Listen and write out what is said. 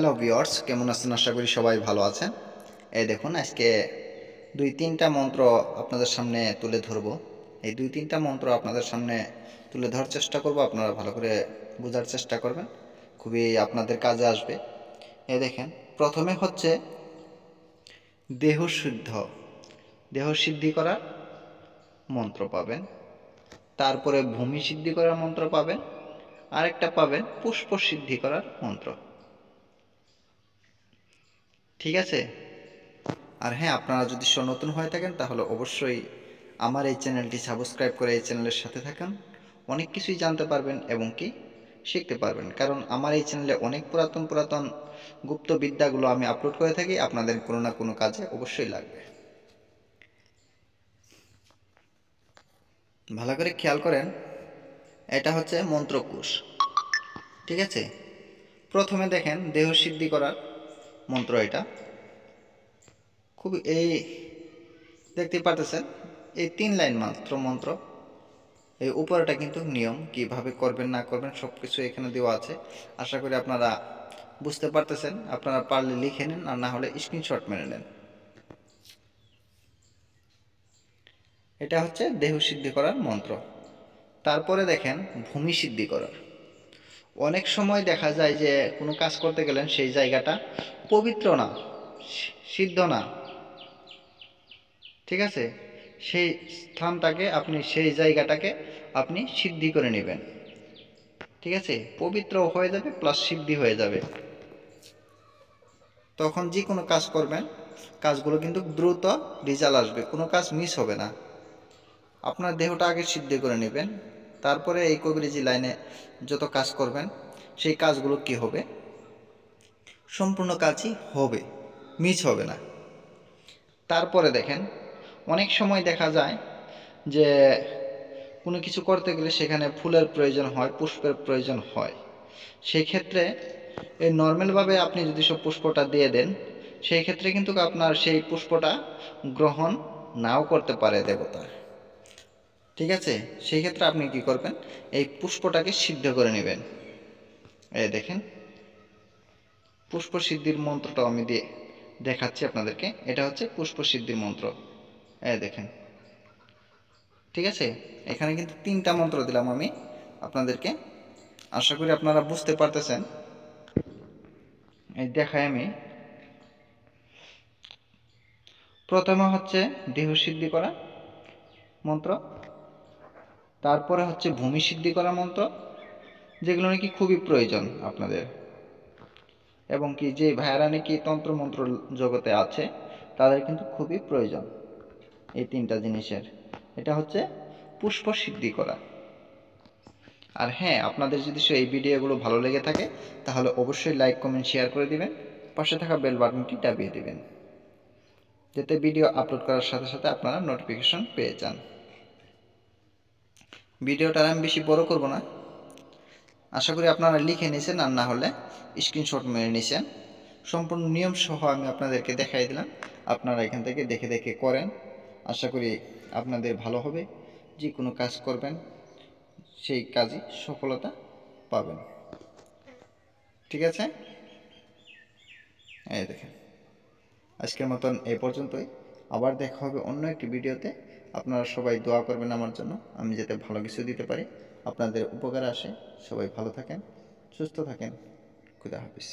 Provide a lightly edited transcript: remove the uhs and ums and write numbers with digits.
Hello viewers, কেমন আছেন? আশা করি সবাই ভালো আছেন। এই দেখুন, আজকে ২-৩টা মন্ত্র আপনাদের সামনে তুলে ধরব। এই ২-৩টা মন্ত্র আপনাদের সামনে তুলে ধরার চেষ্টা করব, আপনারা ভালো করে বোঝার চেষ্টা করবেন, খুবই আপনাদের কাজে আসবে। এই দেখেন, প্রথমে হচ্ছে দেহশুদ্ধ, দেহ সিদ্ধি করার মন্ত্র পাবেন। তারপরে ভূমি সিদ্ধি করার মন্ত্র পাবেন। আরেকটা পাবেন পুষ্প সিদ্ধি করার মন্ত্র। ঠিক আছে? আর হ্যাঁ, আপনারা যদি নতুন হয়ে থাকেন তাহলে অবশ্যই আমার এই চ্যানেলটি সাবস্ক্রাইব করে এই চ্যানেলের সাথে থাকুন। অনেক কিছুই জানতে পারবেন এবং কি শিখতে পারবেন, কারণ আমার এই চ্যানেলে অনেক পুরাতন পুরাতন গুপ্ত বিদ্যাগুলো আমি আপলোড করে থাকি, আপনাদের কোনো না কোনো কাজে অবশ্যই লাগবে। ভালো করে খেয়াল করেন, এটা হচ্ছে মন্ত্রকোষ। ঠিক আছে? প্রথমে দেখেন দেহ সিদ্ধি করার মন্ত্র। এটা খুব দেখতে পারতেছেন, এই ৩ লাইন মাত্র মন্ত্র। এই উপরেটা কিন্তু নিয়ম, কিভাবে করবেন না করবেন সব কিছু এখানে দেওয়া আছে। আশা করি আপনারা বুঝতে পারতেছেন। আপনারা পারলে লিখে নিন, আর না হলে স্ক্রিনশট মেরে নেন। এটা হচ্ছে দেহ সিদ্ধি করার মন্ত্র। তারপরে দেখেন ভূমি সিদ্ধি করার। অনেক সময় দেখা যায় যে কোনো কাজ করতে গেলেন সেই জায়গাটা পবিত্র না, সিদ্ধ না। ঠিক আছে? সেই স্থানটাকে আপনি, সেই জায়গাটাকে আপনি সিদ্ধি করে নেবেন। ঠিক আছে? পবিত্র হয়ে যাবে প্লাস সিদ্ধি হয়ে যাবে। তখন যে কোনো কাজ করবেন, কাজগুলো কিন্তু দ্রুত রেজাল্ট আসবে, কোনো কাজ মিস হবে না। আপনার দেহটা আগে সিদ্ধ করে নেবেন, তারপরে এই কবিরাজি লাইনে যত কাজ করবেন সেই কাজগুলো কি হবে, সম্পূর্ণ কাজই হবে, মিস হবে না। তারপরে দেখেন, অনেক সময় দেখা যায় যে কোনো কিছু করতে গেলে সেখানে ফুলের প্রয়োজন হয়, পুষ্পের প্রয়োজন হয়। সেই ক্ষেত্রে এই নর্মালভাবে আপনি যদি সব পুষ্পটা দিয়ে দেন, সেই ক্ষেত্রে কিন্তু আপনার সেই পুষ্পটা গ্রহণ নাও করতে পারে দেবতা। ঠিক আছে? সেই ক্ষেত্রে আপনি কি করবেন, এই পুষ্পটাকে সিদ্ধ করে নেবেন। এই দেখেন, পুষ্প সিদ্ধির মন্ত্রটাও আমি দিয়ে দেখাচ্ছি আপনাদেরকে। এটা হচ্ছে পুষ্প সিদ্ধির মন্ত্র। এই দেখেন, ঠিক আছে? এখানে কিন্তু ৩টা মন্ত্র দিলাম আমি আপনাদেরকে। আশা করি আপনারা বুঝতে পারতেছেন। এই দেখাই আমি। প্রথমে হচ্ছে দেহ সিদ্ধি করা মন্ত্র, তারপরে হচ্ছে ভূমি সিদ্ধি করা মন্ত্র, যেগুলো নাকি খুবই প্রয়োজন আপনাদের, এবং কি যে ভাইয়ারা নাকি তন্ত্রমন্ত্র জগতে আছে তাদের কিন্তু খুবই প্রয়োজন এই ৩টা জিনিসের। এটা হচ্ছে পুষ্প সিদ্ধি করা। আর হ্যাঁ, আপনাদের যদি এই ভিডিওগুলো ভালো লেগে থাকে তাহলে অবশ্যই লাইক কমেন্ট শেয়ার করে দিবেন, পাশে থাকা বেল বাটনটি দাবিয়ে দিবেন, যাতে ভিডিও আপলোড করার সাথে সাথে আপনারা নোটিফিকেশন পেয়ে যান। ভিডিওটা আমি বেশি বড় করব না, আশা করি আপনারা লিখে নিয়েছেন, আর না হলে স্ক্রিনশট মেরে নিয়েছেন। সম্পূর্ণ নিয়ম সহ আমি আপনাদেরকে দেখাই দিলাম, আপনারা এখান থেকে দেখে দেখে করেন। আশা করি আপনাদের ভালো হবে, যে কোনো কাজ করবেন সেই কাজই সফলতা পাবেন। ঠিক আছে? এই দেখেন, আজকের মতন এই পর্যন্তই। আবার দেখা হবে অন্য একটি ভিডিওতে। আপনারা সবাই দোয়া করবেন আমার জন্য, আমি যাতে ভালো কিছু দিতে পারি, আপনাদের উপকারে আসে। সবাই ভালো থাকেন, সুস্থ থাকেন। খুদা হাফিজ।